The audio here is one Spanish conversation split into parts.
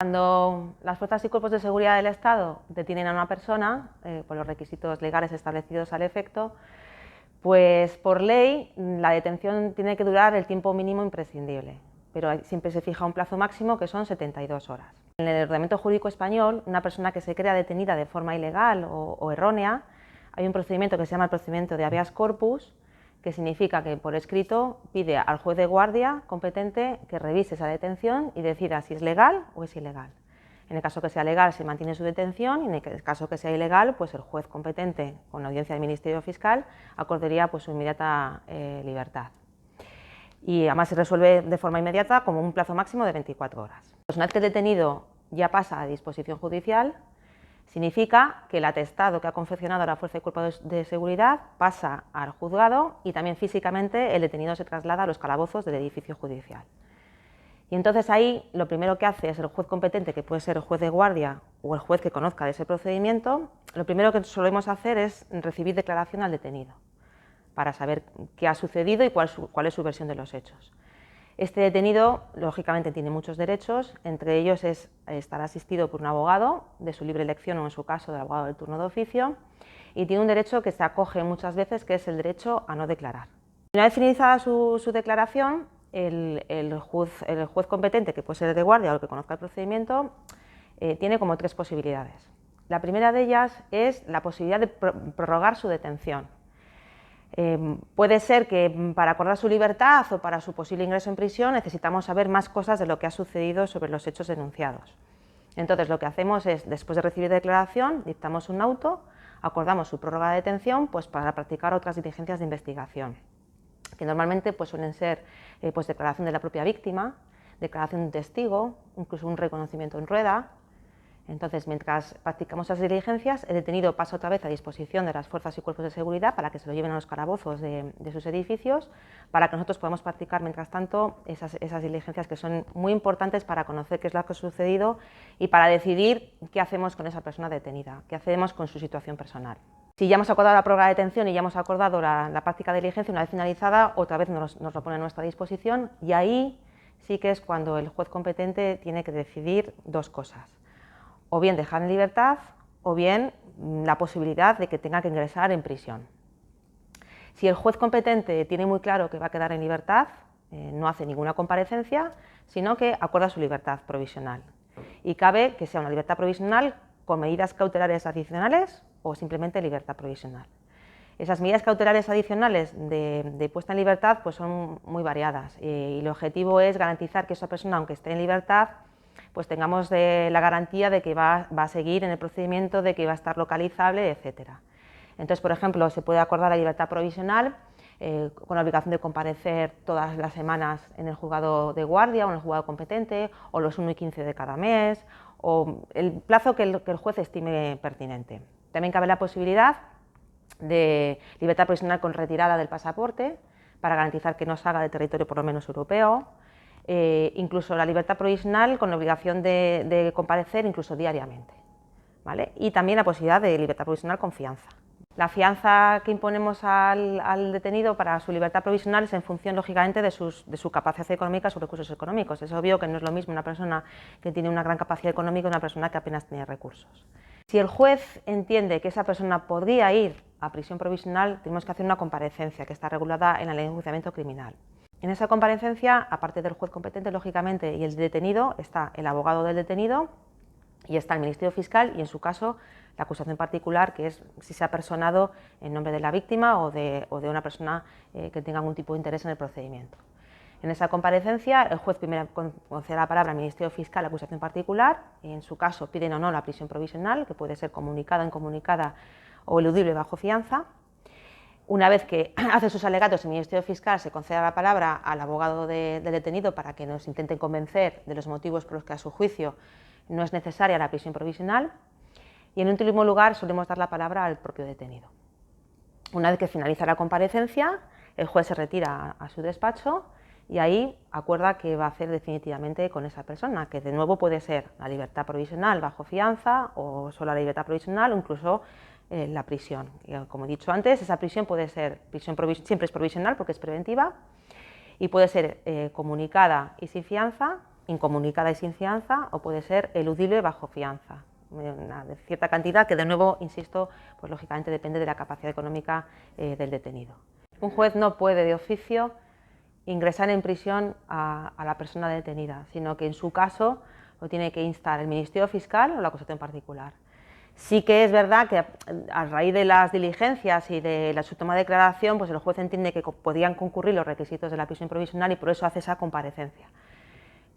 Cuando las fuerzas y cuerpos de seguridad del Estado detienen a una persona, por los requisitos legales establecidos al efecto, pues por ley la detención tiene que durar el tiempo mínimo imprescindible, pero siempre se fija un plazo máximo que son 72 horas. En el ordenamiento jurídico español, una persona que se crea detenida de forma ilegal o errónea, hay un procedimiento que se llama el procedimiento de habeas corpus, que significa que por escrito pide al juez de guardia competente que revise esa detención y decida si es legal o es ilegal. En el caso que sea legal se mantiene su detención y en el caso que sea ilegal, pues el juez competente con la audiencia del Ministerio Fiscal acordaría pues su inmediata libertad. Y además se resuelve de forma inmediata como un plazo máximo de 24 horas. Pues una vez que el detenido ya pasa a disposición judicial, significa que el atestado que ha confeccionado la Fuerza y Cuerpo de Seguridad pasa al juzgado y también físicamente el detenido se traslada a los calabozos del edificio judicial. Y entonces ahí lo primero que hace es el juez competente, que puede ser el juez de guardia o el juez que conozca de ese procedimiento, lo primero que solemos hacer es recibir declaración al detenido para saber qué ha sucedido y cuál es su versión de los hechos. Este detenido, lógicamente, tiene muchos derechos, entre ellos es estar asistido por un abogado de su libre elección o, en su caso, del abogado del turno de oficio, y tiene un derecho que se acoge muchas veces, que es el derecho a no declarar. Una vez finalizada su declaración, el juez competente, que puede ser el de guardia o el que conozca el procedimiento, tiene como tres posibilidades. La primera de ellas es la posibilidad de prorrogar su detención. Puede ser que para acordar su libertad o para su posible ingreso en prisión necesitamos saber más cosas de lo que ha sucedido sobre los hechos denunciados. Entonces lo que hacemos es, después de recibir declaración, dictamos un auto, acordamos su prórroga de detención pues, para practicar otras diligencias de investigación, que normalmente pues, suelen ser pues, declaración de la propia víctima, declaración de un testigo, incluso un reconocimiento en rueda. Entonces, mientras practicamos esas diligencias, el detenido pasa otra vez a disposición de las fuerzas y cuerpos de seguridad para que se lo lleven a los calabozos de sus edificios, para que nosotros podamos practicar, mientras tanto, esas diligencias que son muy importantes para conocer qué es lo que ha sucedido y para decidir qué hacemos con esa persona detenida, qué hacemos con su situación personal. Si ya hemos acordado la prórroga de detención y ya hemos acordado la práctica de diligencia, una vez finalizada, otra vez nos lo pone a nuestra disposición y ahí sí que es cuando el juez competente tiene que decidir dos cosas. O bien dejar en libertad, o bien la posibilidad de que tenga que ingresar en prisión. Si el juez competente tiene muy claro que va a quedar en libertad, no hace ninguna comparecencia, sino que acuerda su libertad provisional. Y cabe que sea una libertad provisional con medidas cautelares adicionales o simplemente libertad provisional. Esas medidas cautelares adicionales de puesta en libertad pues son muy variadas y el objetivo es garantizar que esa persona, aunque esté en libertad, pues tengamos la garantía de que va a seguir en el procedimiento, de que va a estar localizable, etc. Entonces, por ejemplo, se puede acordar la libertad provisional con la obligación de comparecer todas las semanas en el juzgado de guardia o en el juzgado competente, o los 1 y 15 de cada mes, o el plazo que el juez estime pertinente. También cabe la posibilidad de libertad provisional con retirada del pasaporte, para garantizar que no salga del territorio por lo menos europeo. Incluso la libertad provisional con obligación de comparecer incluso diariamente, ¿vale? Y también la posibilidad de libertad provisional con fianza. La fianza que imponemos al detenido para su libertad provisional es en función, lógicamente, de su capacidad económica, sus recursos económicos. Es obvio que no es lo mismo una persona que tiene una gran capacidad económica que una persona que apenas tiene recursos. Si el juez entiende que esa persona podría ir a prisión provisional, tenemos que hacer una comparecencia que está regulada en la Ley de Enjuiciamiento Criminal. En esa comparecencia, aparte del juez competente, lógicamente, y el detenido, está el abogado del detenido y está el Ministerio Fiscal y, en su caso, la acusación particular, que es si se ha personado en nombre de la víctima o de una persona que tenga algún tipo de interés en el procedimiento. En esa comparecencia, el juez primero concede la palabra al Ministerio Fiscal, la acusación particular, y en su caso piden o no la prisión provisional, que puede ser comunicada, incomunicada o eludible bajo fianza. Una vez que hace sus alegatos el Ministerio Fiscal, se concede la palabra al abogado del detenido para que nos intenten convencer de los motivos por los que a su juicio no es necesaria la prisión provisional, y en último lugar solemos dar la palabra al propio detenido. Una vez que finaliza la comparecencia, el juez se retira a su despacho y ahí acuerda qué va a hacer definitivamente con esa persona, que de nuevo puede ser la libertad provisional bajo fianza o solo la libertad provisional o incluso la prisión. Y, como he dicho antes, esa prisión puede ser, siempre es provisional porque es preventiva, y puede ser comunicada y sin fianza, incomunicada y sin fianza, o puede ser eludible bajo fianza, una cierta cantidad que, de nuevo, insisto, pues lógicamente depende de la capacidad económica del detenido. Un juez no puede de oficio ingresar en prisión a la persona detenida, sino que en su caso lo tiene que instar el Ministerio Fiscal o la acusación particular. Sí que es verdad que a raíz de las diligencias y de su toma de declaración, pues el juez entiende que podían concurrir los requisitos de la prisión provisional y por eso hace esa comparecencia.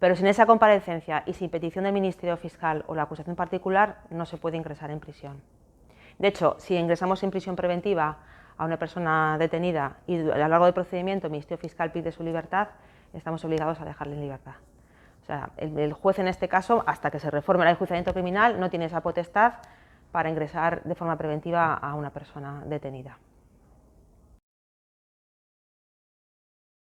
Pero sin esa comparecencia y sin petición del Ministerio Fiscal o la acusación particular, no se puede ingresar en prisión. De hecho, si ingresamos en prisión preventiva a una persona detenida y a lo largo del procedimiento el Ministerio Fiscal pide su libertad, estamos obligados a dejarle en libertad. O sea, el juez en este caso, hasta que se reforme el enjuiciamiento criminal, no tiene esa potestad para ingresar de forma preventiva a una persona detenida.